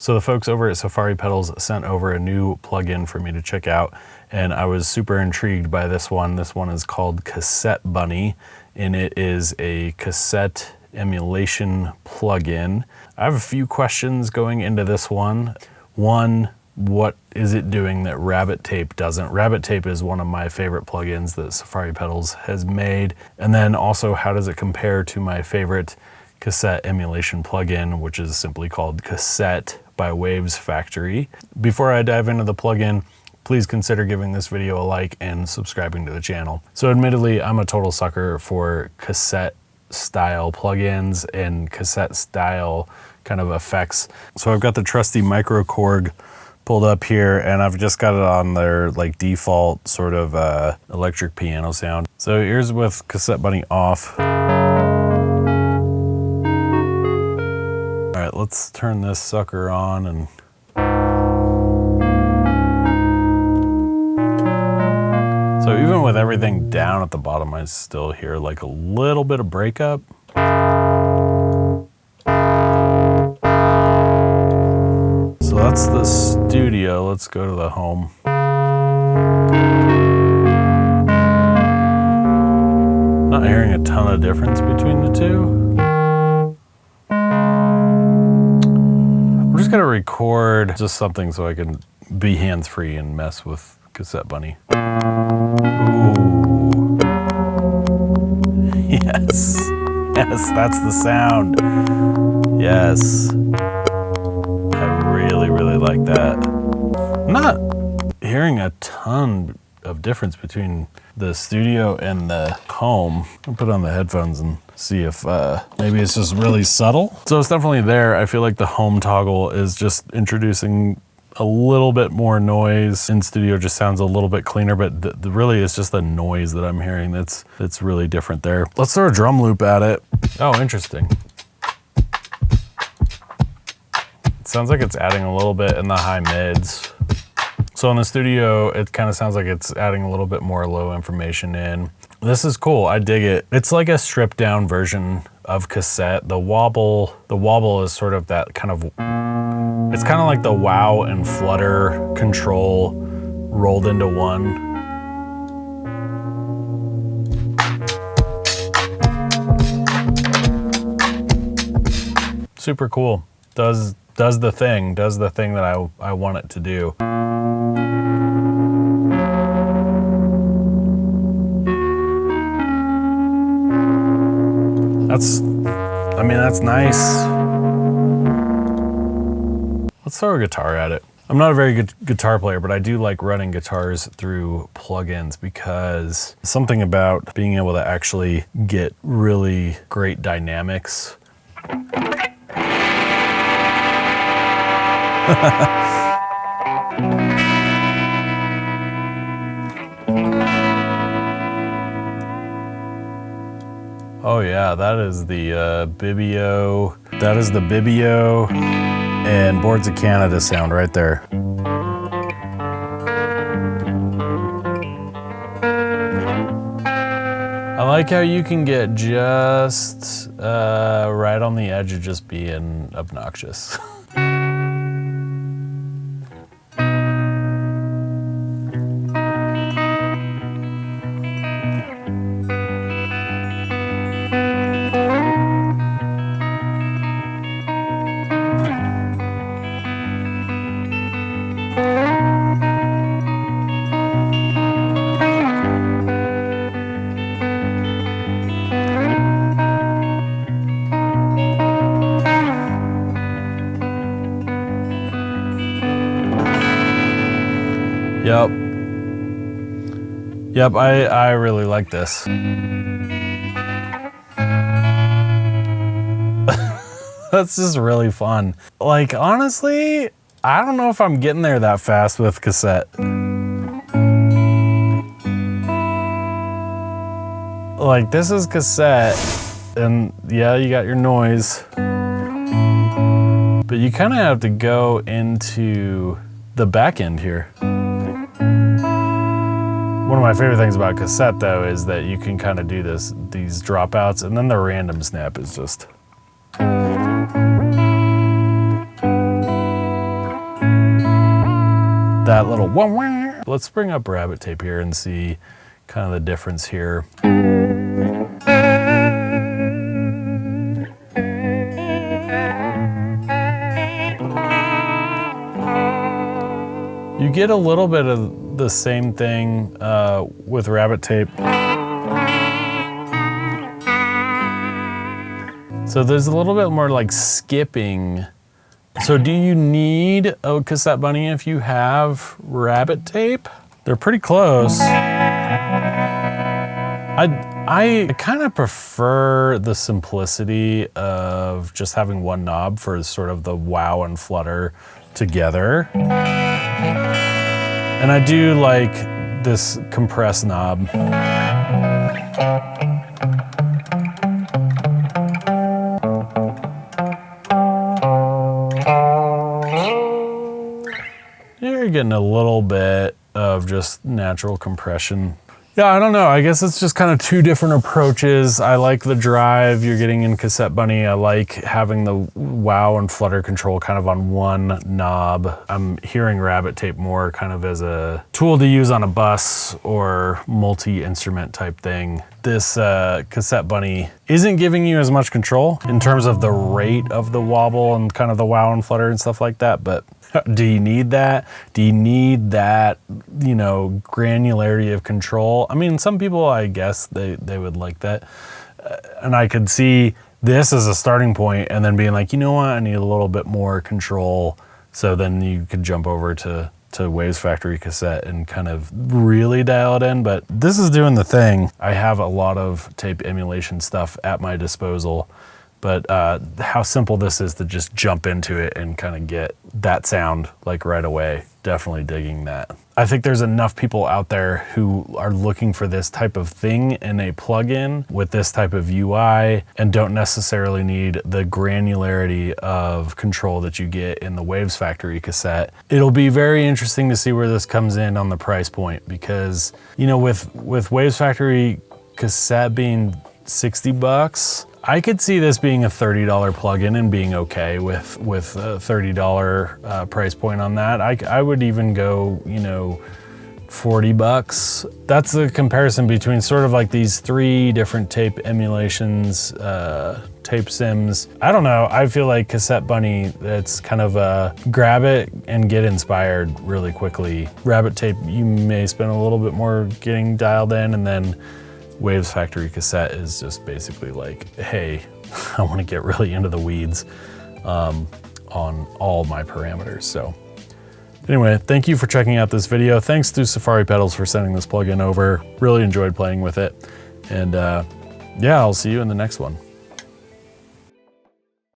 So the folks over at Safari Pedals sent over a new plugin for me to check out, and I was super intrigued by this one. This one is called Cassette Bunny, and it is a cassette emulation plugin. I have a few questions going into this one. One, what is it doing that Rabbit Tape doesn't? Rabbit Tape is one of my favorite plugins that Safari Pedals has made. And then also, how does it compare to my favorite cassette emulation plugin, which is simply called Cassette by Wavesfactory? Before I dive into the plugin, please consider giving this video a like and subscribing to the channel. So admittedly, I'm a total sucker for cassette style plugins and cassette style kind of effects. So I've got the trusty MicroKORG pulled up here, and I've just got it on their like default sort of electric piano sound. So here's with Cassette Bunny off. All right, let's turn this sucker on. And so even with everything down at the bottom, I still hear like a little bit of breakup. So that's the studio. Let's go to the home. Not hearing a ton of difference between the two. I'm just gonna record just something so I can be hands-free and mess with Cassette Bunny. Ooh. Yes. Yes, that's the sound. Yes. Really like that. I'm not hearing a ton of difference between the studio and the home. I'll put on the headphones and see if maybe it's just really subtle. So it's definitely there. I feel like the home toggle is just introducing a little bit more noise. In studio just sounds a little bit cleaner, but really it's just the noise that I'm hearing that's really different there. Let's throw a drum loop at it. Oh, interesting. Sounds like it's adding a little bit in the high mids. So in the studio, it kind of sounds like it's adding a little bit more low information in. This is cool, I dig it. It's like a stripped down version of cassette. The wobble is sort of that kind of, it's kind of like the wow and flutter control rolled into one. Super cool. Does the thing that I want it to do. That's nice. Let's throw a guitar at it. I'm not a very good guitar player, but I do like running guitars through plugins because something about being able to actually get really great dynamics. Oh yeah, that is the Bibio. That is the Bibio and Boards of Canada sound right there. I like how you can get just right on the edge of just being obnoxious. Yep, I really like this. That's just really fun. Like, honestly, I don't know if I'm getting there that fast with cassette. Like, this is cassette, and yeah, you got your noise, but you kind of have to go into the back end here. One of my favorite things about cassette, though, is that you can kind of do these dropouts, and then the random snap is just. that little wah wah. Let's bring up rabbit tape here and see kind of the difference here. You get a little bit of the same thing with rabbit tape. So there's a little bit more like skipping. So do you need a cassette bunny if you have rabbit tape? They're pretty close. I kind of prefer the simplicity of just having one knob for sort of the wow and flutter together. And I do like this compress knob. You're getting a little bit of just natural compression. Yeah, I don't know. I guess it's just kind of two different approaches. I like the drive you're getting in Cassette Bunny. I like having the wow and flutter control kind of on one knob. I'm hearing rabbit tape more kind of as a tool to use on a bus or multi-instrument type thing. This Cassette Bunny isn't giving you as much control in terms of the rate of the wobble and kind of the wow and flutter and stuff like that, but do you need that? Do you need that, you know, granularity of control? I mean, some people, I guess they would like that. And I could see this as a starting point and then being like, you know what, I need a little bit more control. So then you could jump over to Wavesfactory Cassette and kind of really dial it in. But this is doing the thing. I have a lot of tape emulation stuff at my disposal. But how simple this is to just jump into it and kind of get that sound like right away. Definitely digging that. I think there's enough people out there who are looking for this type of thing in a plugin with this type of UI and don't necessarily need the granularity of control that you get in the Wavesfactory Cassette. It'll be very interesting to see where this comes in on the price point because, you know, with Wavesfactory Cassette being 60 bucks, I could see this being a $30 plugin and being okay with a $30 price point on that. I would even go, you know, 40 bucks. That's the comparison between sort of like these three different tape emulations, tape sims. I don't know, I feel like Cassette Bunny, it's kind of a grab it and get inspired really quickly. Rabbit tape, you may spend a little bit more getting dialed in, and then Wavesfactory Cassette is just basically like, hey, I want to get really into the weeds on all my parameters. So anyway, thank you for checking out this video. Thanks to Safari Pedals for sending this plugin over. Really enjoyed playing with it. And yeah, I'll see you in the next one.